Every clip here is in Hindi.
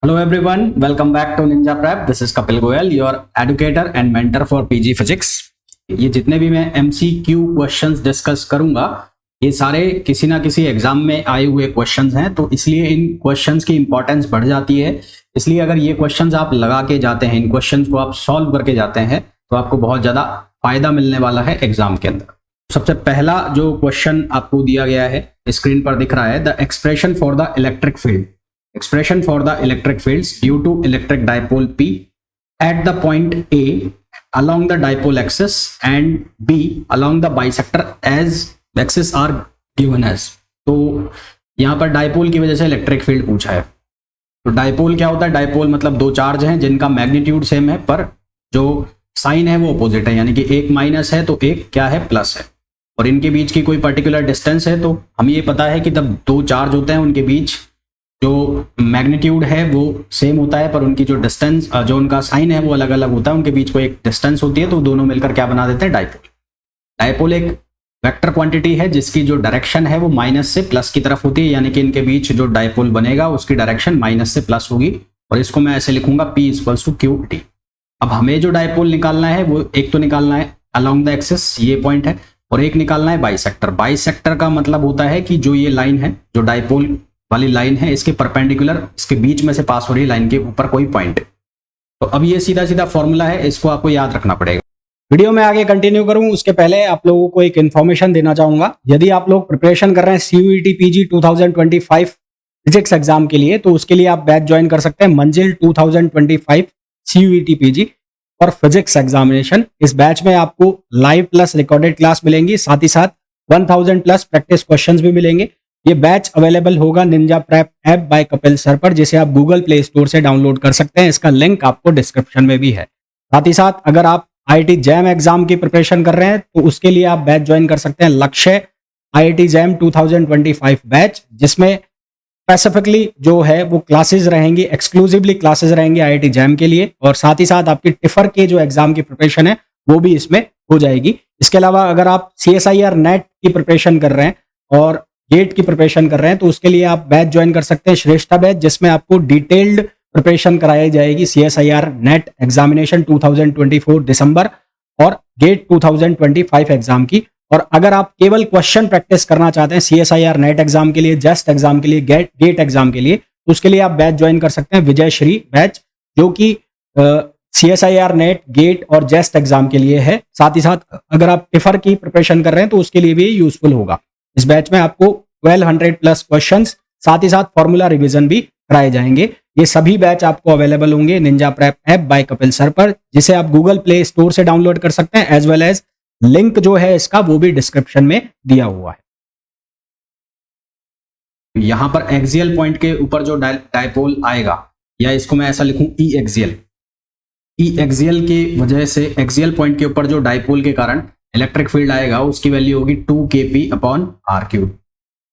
Hello everyone, welcome back to Ninja Prep. This is Kapil Goyal, your educator and mentor for PG Physics. ये जितने भी मैं MCQ क्वेश्चंस डिस्कस करूंगा ये सारे किसी ना किसी एग्जाम में आए हुए क्वेश्चंस हैं, तो इसलिए इन क्वेश्चंस की इंपॉर्टेंस बढ़ जाती है। इसलिए अगर ये क्वेश्चंस आप लगा के जाते हैं, इन क्वेश्चंस को आप सॉल्व करके जाते हैं तो आपको बहुत ज़्यादा फायदा मिलने वाला है एग्जाम के अंदर। सबसे पहला जो क्वेश्चन आपको दिया गया है स्क्रीन पर दिख रहा है, the expression for the electric field. Expression for the electric fields due to electric dipole P at the point A along the dipole axis and B along the bisector as axis are given as। तो यहाँ पर डाइपोल की वजह से इलेक्ट्रिक फील्ड पूछा है। तो डाइपोल क्या होता है? डाइपोल मतलब दो चार्ज हैं जिनका मैग्नीट्यूड सेम है पर जो साइन है वो अपोजिट है, यानी कि एक माइनस है तो एक क्या है प्लस है, और इनके बीच की कोई पर्टिकुलर डिस्टेंस है। तो हमें ये पता है कि जब दो चार्ज होते हैं उनके बीच जो मैग्नीट्यूड है वो सेम होता है पर उनकी जो डिस्टेंस जो उनका साइन है वो अलग अलग होता है, उनके बीच कोई एक डिस्टेंस होती है, तो दोनों मिलकर क्या बना देते हैं? डाइपोल। डाइपोल एक वेक्टर क्वांटिटी है जिसकी जो डायरेक्शन है वो माइनस से प्लस की तरफ होती है, यानी कि इनके बीच जो डाइपोल बनेगा उसकी डायरेक्शन माइनस से प्लस होगी, और इसको मैं ऐसे लिखूंगा P = QT। अब हमें जो डाइपोल निकालना है वो एक तो निकालना है अलॉन्ग द एक्सिस, ये पॉइंट है, और एक निकालना है बाइसेक्टर। बाइसेक्टर का मतलब होता है कि जो ये लाइन है, जो डाइपोल वाली लाइन है, इसके परपेंडिकुलर, इसके बीच में से पास हो रही लाइन के ऊपर कोई पॉइंट है। तो अब ये सीधा सीधा फॉर्मूला है, इसको आपको याद रखना पड़ेगा। वीडियो में आगे कंटिन्यू करूं उसके पहले आप लोगों को एक इन्फॉर्मेशन देना चाहूंगा। यदि आप लोग प्रिपरेशन कर रहे हैं CUET PG 2025 फिजिक्स एग्जाम के लिए, तो उसके लिए आप बैच ज्वाइन कर सकते हैं मंजिल 2025 CUET PG और फिजिक्स एग्जामिनेशन। इस बैच में आपको लाइव प्लस रिकॉर्डेड क्लास मिलेंगी, साथ ही साथ 1000 प्लस प्रैक्टिस क्वेश्चंस भी मिलेंगे। ये बैच अवेलेबल होगा Ninja prep app by Kapil sir पर, जिसे आप गूगल प्ले स्टोर से डाउनलोड कर सकते हैं। इसका लिंक आपको डिस्क्रिप्शन में भी है। साथ ही साथ अगर आप IIT जैम एग्जाम की प्रिपरेशन कर रहे हैं तो उसके लिए आप बैच ज्वाइन कर सकते हैं लक्ष्य IIT जैम 2025 बैच, जिसमें स्पेसिफिकली जो है वो क्लासेस रहेंगी, एक्सक्लूसिवली क्लासेस रहेंगी IIT जैम के लिए, और साथ ही साथ आपकी टिफर के जो एग्जाम की प्रिपरेशन है वो भी इसमें हो जाएगी। इसके अलावा अगर आप CSIR नेट की प्रिपरेशन कर रहे हैं और गेट की प्रिपरेशन कर रहे हैं तो उसके लिए आप बैच ज्वाइन कर सकते हैं श्रेष्ठा बैच, जिसमें आपको डिटेल्ड प्रिपरेशन कराई जाएगी CSIR नेट एग्जामिनेशन 2024 दिसंबर और गेट 2025 एग्जाम की। और अगर आप केवल क्वेश्चन प्रैक्टिस करना चाहते हैं CSIR नेट एग्जाम के लिए, जस्ट एग्जाम के लिए, गेट एग्जाम के लिए, तो उसके लिए आप बैच ज्वाइन कर सकते हैं विजय श्री बैच, जो कि CSIR नेट, गेट और जेस्ट एग्जाम के लिए है। साथ ही साथ अगर आप टिफर की प्रिपरेशन कर रहे हैं तो उसके लिए भी यूजफुल होगा। इस बैच में आपको 1200 प्लस क्वेश्चंस, साथ ही साथ फॉर्मूला रिवीजन भी कराए जाएंगे। ये सभी बैच आपको अवेलेबल होंगे Ninja prep app by Kapil sir पर, जिसे आप गूगल प्ले स्टोर से डाउनलोड कर सकते हैं, एज वेल एज लिंक जो है इसका वो भी डिस्क्रिप्शन में दिया हुआ है। यहां पर एक्सियल पॉइंट के ऊपर जो डाइपोल आएगा, या इसको मैं ऐसा लिखूं E एक्सियल, E एक्सियल की वजह से एक्सियल पॉइंट के ऊपर जो डाइपोल के कारण इलेक्ट्रिक फील्ड आएगा उसकी वैल्यू होगी 2kp/r³,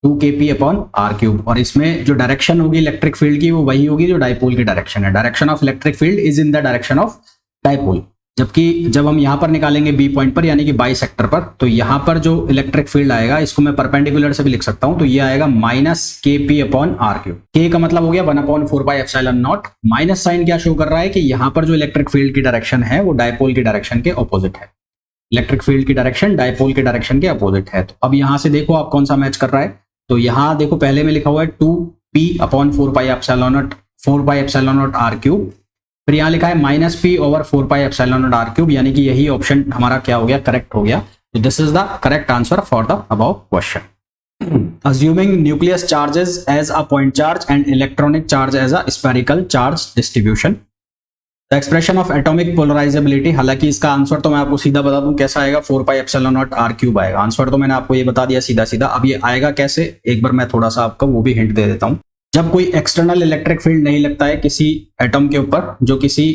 2kp/r³, और इसमें जो डायरेक्शन होगी इलेक्ट्रिक फील्ड की वो वही होगी जो डाइपोल की डायरेक्शन है। Direction of electric field is in the direction of dipole. जबकि जब हम यहाँ पर निकालेंगे B पॉइंट पर, यानी कि बाइसेक्टर पर, तो यहाँ पर जो इलेक्ट्रिक फील्ड आएगा इसको मैं परपेंडिकुलर से भी लिख सकता हूँ, तो ये आएगा -kp/r³। k का मतलब हो गया 1/4πε0। माइनस साइन क्या शो कर रहा है कि यहाँ पर जो इलेक्ट्रिक फील्ड की डायरेक्शन है वो डाइपोल की डायरेक्शन के ऑपोजिट है। इलेक्ट्रिक फील्ड की डायरेक्शन डाइपोल के डायरेक्शन के अपोजिट है। तो अब यहां से देखो आप कौन सा मैच कर रहा है। तो यहां देखो पहले में लिखा हुआ है 2p/4πε0r³, फिर यहां लिखा है -p/4πε0r³, यानी कि यही ऑप्शन हमारा क्या हो गया? करेक्ट हो गया। तो this is the correct answer for the above question. Assuming nucleus charges as a point charge and electronic charge as a spherical charge distribution, the expression of atomic polarisability. हालांकि इसका आंसर तो मैं आपको सीधा बता दूं कैसा आएगा, 4πε0r³ आएगा। आंसर तो मैंने आपको ये बता दिया सीधा सीधा। अब ये आएगा कैसे, एक बार मैं थोड़ा सा आपको वो भी हिंट दे देता हूं। जब कोई एक्सटर्नल इलेक्ट्रिक फील्ड नहीं लगता है किसी एटम के ऊपर, जो किसी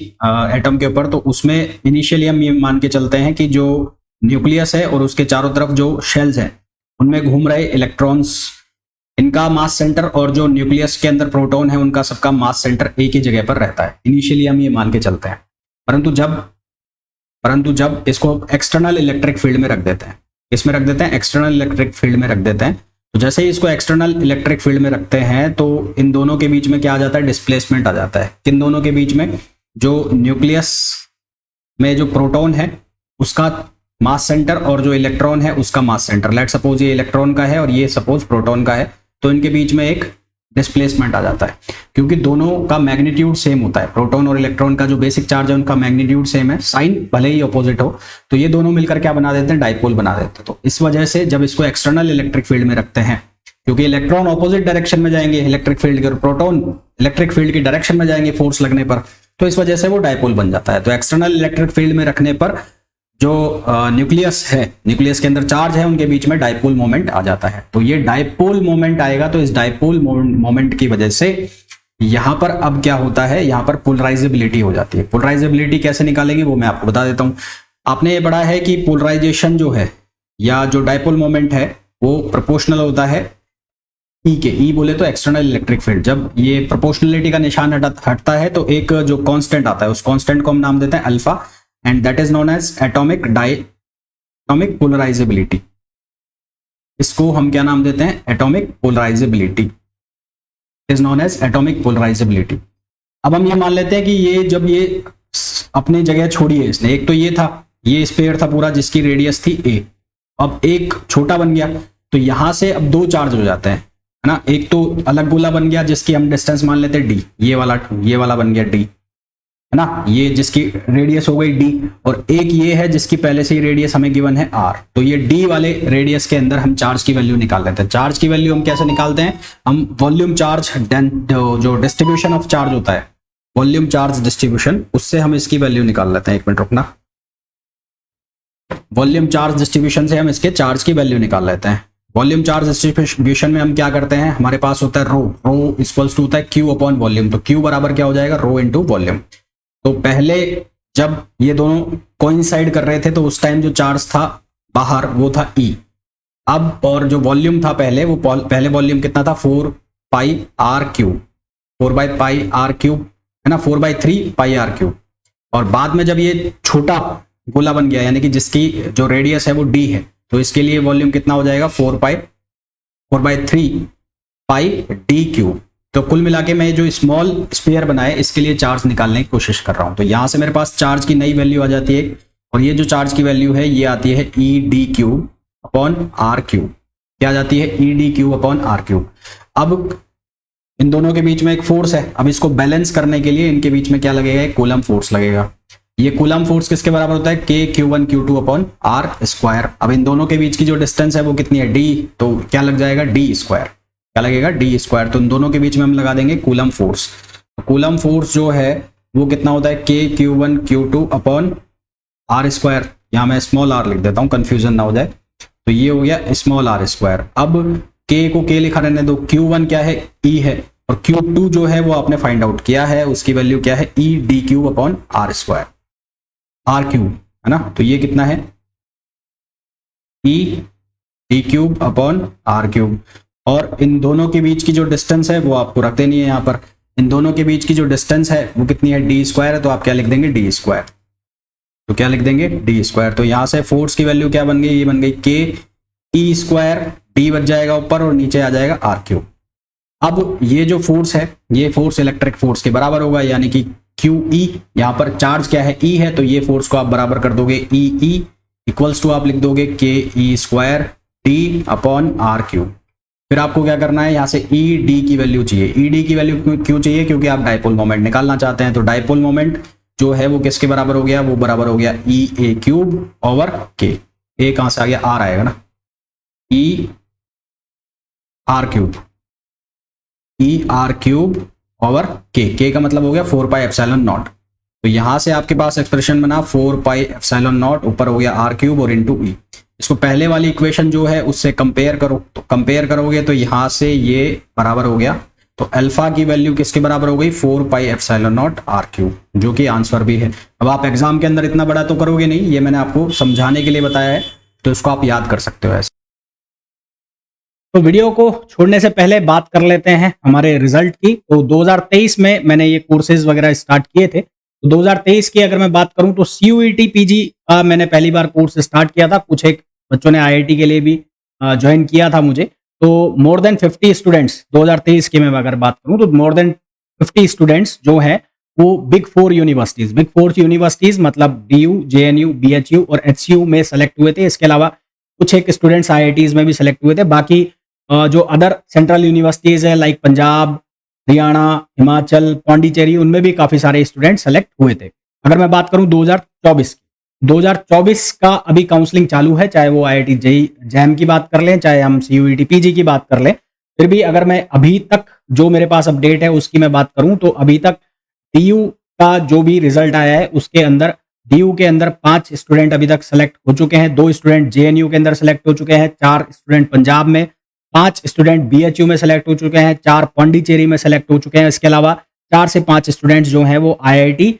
एटम के ऊपर, तो उसमें इनिशियली हम ये मान के चलते हैं कि जो न्यूक्लियस है और उसके चारों तरफ जो शेल्स हैं उनमें घूम रहे इलेक्ट्रॉन्स, इनका मास सेंटर और जो न्यूक्लियस के अंदर प्रोटॉन है उनका सबका मास सेंटर एक ही जगह पर रहता है। इनिशियली हम ये मान के चलते हैं, परंतु जब इसको एक्सटर्नल इलेक्ट्रिक फील्ड में रख देते हैं, इसमें रख देते हैं, एक्सटर्नल इलेक्ट्रिक फील्ड में रख देते हैं, तो जैसे ही इसको एक्सटर्नल इलेक्ट्रिक फील्ड में रखते हैं तो इन दोनों के बीच में क्या आ जाता है, डिस्प्लेसमेंट आ जाता है। किन दोनों के बीच में, जो न्यूक्लियस में जो प्रोटॉन है उसका मास सेंटर और जो इलेक्ट्रॉन है उसका मास सेंटर, लेट सपोज ये इलेक्ट्रॉन का है और ये सपोज प्रोटॉन का है, तो इनके बीच में एक डिस्प्लेसमेंट आ जाता है क्योंकि दोनों का मैग्नीट्यूड सेम होता है। प्रोटॉन और इलेक्ट्रॉन का जो बेसिक चार्ज है उनका मैग्नीट्यूड सेम है, साइन भले ही अपोजिट हो, तो ये दोनों मिलकर क्या बना देते हैं, डाइपोल बना देते हैं। तो इस वजह से जब इसको एक्सटर्नल इलेक्ट्रिक फील्ड में रखते हैं, क्योंकि इलेक्ट्रॉन ऑपोजिट डायरेक्शन में जाएंगे इलेक्ट्रिक फील्ड के, प्रोटॉन इलेक्ट्रिक फील्ड की डायरेक्शन में जाएंगे फोर्स लगने पर, तो इस वजह से वो डाइपोल बन जाता है। तो एक्सटर्नल इलेक्ट्रिक फील्ड में रखने पर जो न्यूक्लियस है, न्यूक्लियस के अंदर चार्ज है, उनके बीच में डाइपोल मोमेंट आ जाता है। तो ये डाइपोल मोमेंट आएगा, तो इस डाइपोल मोमेंट की वजह से यहां पर अब क्या होता है, यहां पर पोलराइजेबिलिटी हो जाती है। पोलराइजेबिलिटी कैसे निकालेंगे वो मैं आपको बता देता हूं। आपने ये पढ़ा है कि पोलराइजेशन जो है या जो डाइपोल मोमेंट है वो प्रोपोर्शनल होता है ई के। ई बोले तो एक्सटर्नल इलेक्ट्रिक फील्ड, जब ये प्रोपोर्शनलिटी का निशान हटता है तो एक जो कांस्टेंट आता है उस कांस्टेंट को हम नाम देते हैं alpha, and that is known as atomic polarizability. इसको हम क्या नाम देते हैं, atomic polarizability, is known as atomic polarizability. अब हम ये मान लेते हैं कि ये जब ये अपनी जगह छोड़ी है इसने, एक तो ये था, ये स्फीयर था पूरा जिसकी रेडियस थी a, अब एक छोटा बन गया, तो यहां से अब दो चार्ज हो जाते हैं, है ना। एक तो अलग गोला बन गया जिसकी हम डिस्टेंस मान लेते हैं d, ये वाला बन गया d, है ना, ये जिसकी रेडियस हो गई d, और एक ये है जिसकी पहले से ही रेडियस हमें गिवन है r। तो ये d वाले रेडियस के अंदर हम चार्ज की वैल्यू निकाल लेते हैं। चार्ज की वैल्यू हम कैसे निकालते हैं, हम वॉल्यूम चार्ज, जो डिस्ट्रीब्यूशन ऑफ चार्ज होता है, वॉल्यूम चार्ज डिस्ट्रीब्यूशन, उससे हम इसकी वैल्यू निकाल लेते हैं। एक मिनट रुकना, वॉल्यूम चार्ज डिस्ट्रीब्यूशन से हम इसके चार्ज की वैल्यू निकाल लेते हैं। वॉल्यूम चार्ज डिस्ट्रीब्यूशन में हम क्या करते हैं, हमारे पास होता है रो इक्वल्स टू होता है क्यू अपॉन वॉल्यूम, तो क्यू बराबर क्या हो जाएगा, रो इंटू वॉल्यूम। तो पहले जब ये दोनों कोइंसाइड कर रहे थे तो उस टाइम जो चार्ज था बाहर वो था E, अब और जो वॉल्यूम था पहले, वो पहले वॉल्यूम कितना था, 4 pi r cube, 4 by pi r cube, है ना, 4/3 पाई आर क्यूब। और बाद में जब ये छोटा गोला बन गया, यानी कि जिसकी जो रेडियस है वो d है, तो इसके लिए वॉल्यूम कितना हो जाएगा, 4/3 पाई डी क्यूब। तो कुल मिला के मैं जो स्मॉल स्फीयर बनाए इसके लिए चार्ज निकालने की कोशिश कर रहा हूं। तो यहां से मेरे पास चार्ज की नई वैल्यू आ जाती है, और ये जो चार्ज की वैल्यू है ये आती है ED³ अपॉन R³। क्या आ जाती है, ED³ अपॉन R³। अब इन दोनों के बीच में एक फोर्स है, अब इसको बैलेंस करने के लिए इनके बीच में क्या लगेगा, एक कूलम फोर्स लगेगा। ये कूलम फोर्स किसके बराबर होता है, KQ1Q2 अपॉन R²। अब इन दोनों के बीच की जो डिस्टेंस है वो कितनी है, D, तो क्या लग जाएगा, D², क्या लगेगा, D²। तो इन दोनों के बीच में हम लगा देंगे कूलम फोर्स। तो कूलम फोर्स जो है वो कितना होता है, KQ1Q2 अपॉन R²। यहां मैं स्मॉल r लिख देता हूं, कंफ्यूजन ना हो जाए। तो ये हो गया स्मॉल r²। अब K को K लिखा रहने दो, Q1 क्या है, E है, और Q2 जो है वो आपने फाइंड आउट किया है, उसकी वैल्यू क्या है, ED³ अपॉन R², R³, है ना। तो ये कितना है, ED³ अपॉन R³। और इन दोनों के बीच की जो डिस्टेंस है वो आपको रख देनी है यहाँ पर। इन दोनों के बीच की जो डिस्टेंस है वो कितनी है, D² है, तो आप क्या लिख देंगे, D²। तो क्या लिख देंगे, D²। तो यहां से फोर्स की वैल्यू क्या बन गई, ये बन गई KE², D बच जाएगा ऊपर और नीचे आ जाएगा R³। अब ये जो फोर्स है, ये फोर्स इलेक्ट्रिक फोर्स के बराबर होगा, यानी कि QE, यहाँ पर चार्ज क्या है, E है, तो ये फोर्स को आप बराबर कर दोगे EE इक्वल्स टू आप लिख दोगे KE² D अपॉन R³। फिर आपको क्या करना है, यहाँ से ED की वैल्यू चाहिए। ED की वैल्यू क्यों चाहिए, क्योंकि आप डाइपोल मोमेंट निकालना चाहते हैं। तो डाइपोल मोमेंट जो है वो किसके बराबर हो गया, वो बराबर हो गया EA³ ओवर K। A कहां से आ गया, R आएगा ना, ER³ ओवर K का मतलब हो गया 4πε0। तो यहां से आपके पास एक्सप्रेशन बना 4πε0, ऊपर हो गया R³ और इंटू E। इसको पहले वाली इक्वेशन जो है उससे कंपेयर करो, तो कंपेयर करोगे तो यहां से ये बराबर हो गया, तो अल्फा की वैल्यू किसके बराबर हो गई, 4πε0 R³, जो कि आंसर भी है। अब आप एग्जाम के अंदर इतना बड़ा तो करोगे नहीं, ये मैंने आपको समझाने के लिए बताया है, तो इसको आप याद कर सकते हो ऐसे। तो वीडियो को छोड़ने से पहले बात कर लेते हैं हमारे रिजल्ट की। तो 2023 में मैंने ये कोर्सेज वगैरह स्टार्ट किए थे। तो 2023 की अगर मैं बात करूं तो CUET PG का मैंने पहली बार कोर्स स्टार्ट किया था। कुछ एक बच्चों ने IIT के लिए भी ज्वाइन किया था मुझे। तो मोर देन 50 स्टूडेंट्स 2023 की मैं अगर बात करूं तो मोर देन 50 स्टूडेंट्स जो हैं वो बिग 4 यूनिवर्सिटीज मतलब डीयू, जेएनयू, बीएचयू और एचयू में सेलेक्ट हुए थे। इसके अलावा कुछ एक स्टूडेंट्स आईआईटीज में भी सेलेक्ट हुए थे। बाकी जो अदर सेंट्रल यूनिवर्सिटीज है लाइक पंजाब, हरियाणा, हिमाचल, पांडिचेरी, उनमें भी काफी सारे स्टूडेंट सेलेक्ट हुए थे। अगर मैं बात करूं 2024 का अभी काउंसलिंग चालू है, चाहे वो आईआईटी जेई जैम की बात कर लें, चाहे हम सीयूईटी पीजी की बात कर लें। फिर भी अगर मैं अभी तक जो मेरे पास अपडेट है उसकी मैं बात करूं तो अभी तक डीयू का जो भी रिजल्ट आया है उसके अंदर डीयू के अंदर 5 स्टूडेंट अभी तक सेलेक्ट हो चुके हैं, 2 स्टूडेंट जेएनयू के अंदर सेलेक्ट हो चुके हैं, 4 स्टूडेंट पंजाब में, 5 स्टूडेंट बीएचयू में सेलेक्ट हो चुके हैं, 4 पांडिचेरी में सेलेक्ट हो चुके हैं। इसके अलावा 4 से 5 स्टूडेंट्स जो हैं वो आईआईटी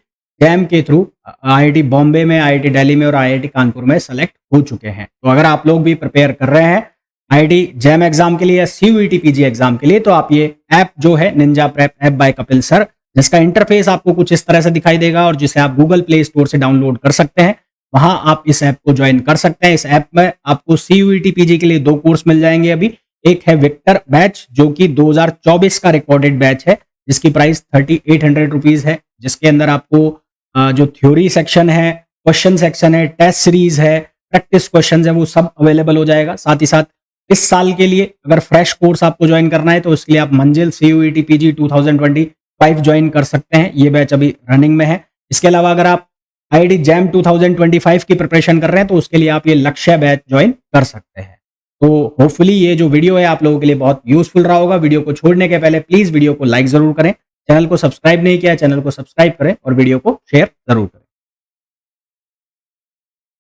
जैम के थ्रू आईआईटी बॉम्बे में, आईआईटी दिल्ली में और आईआईटी कानपुर में सेलेक्ट हो चुके हैं। तो अगर आप लोग भी प्रिपेयर कर रहे हैं आईआईटी जैम एग्जाम के लिए या सीयूईटी पीजी एग्जाम के लिए, तो आप ये ऐप जो है Ninja prep app by Kapil sir, जिसका इंटरफेस आपको कुछ इस तरह से दिखाई देगा और जिसे आप गूगल प्ले स्टोर से डाउनलोड कर सकते हैं, वहां आप इस ऐप को ज्वाइन कर सकते हैं। इस ऐप में आपको सीयूईटी पीजी के लिए 2 कोर्स मिल जाएंगे अभी। एक है विक्टर बैच जो कि 2024 का रिकॉर्डेड बैच है, जिसकी प्राइस 3800 रुपीज है, जिसके अंदर आपको जो थ्योरी सेक्शन है, क्वेश्चन सेक्शन है, टेस्ट सीरीज है, प्रैक्टिस क्वेश्चन है, वो सब अवेलेबल हो जाएगा। साथ ही साथ इस साल के लिए अगर फ्रेश कोर्स आपको ज्वाइन करना है तो उसके लिए आप मंजिल सीयूईटी पीजी 2025 ज्वाइन कर सकते हैं। ये बैच अभी रनिंग में है। इसके अलावा अगर आप आईआईटी जैम 2025 की प्रिपरेशन कर रहे हैं तो उसके लिए आप ये लक्ष्य बैच ज्वाइन कर सकते हैं। तो होपफुली ये जो वीडियो है आप लोगों के लिए बहुत यूजफुल रहा होगा। वीडियो को छोड़ने के पहले प्लीज वीडियो को लाइक जरूर करें, चैनल को सब्सक्राइब नहीं किया चैनल को सब्सक्राइब करें और वीडियो को शेयर जरूर करें।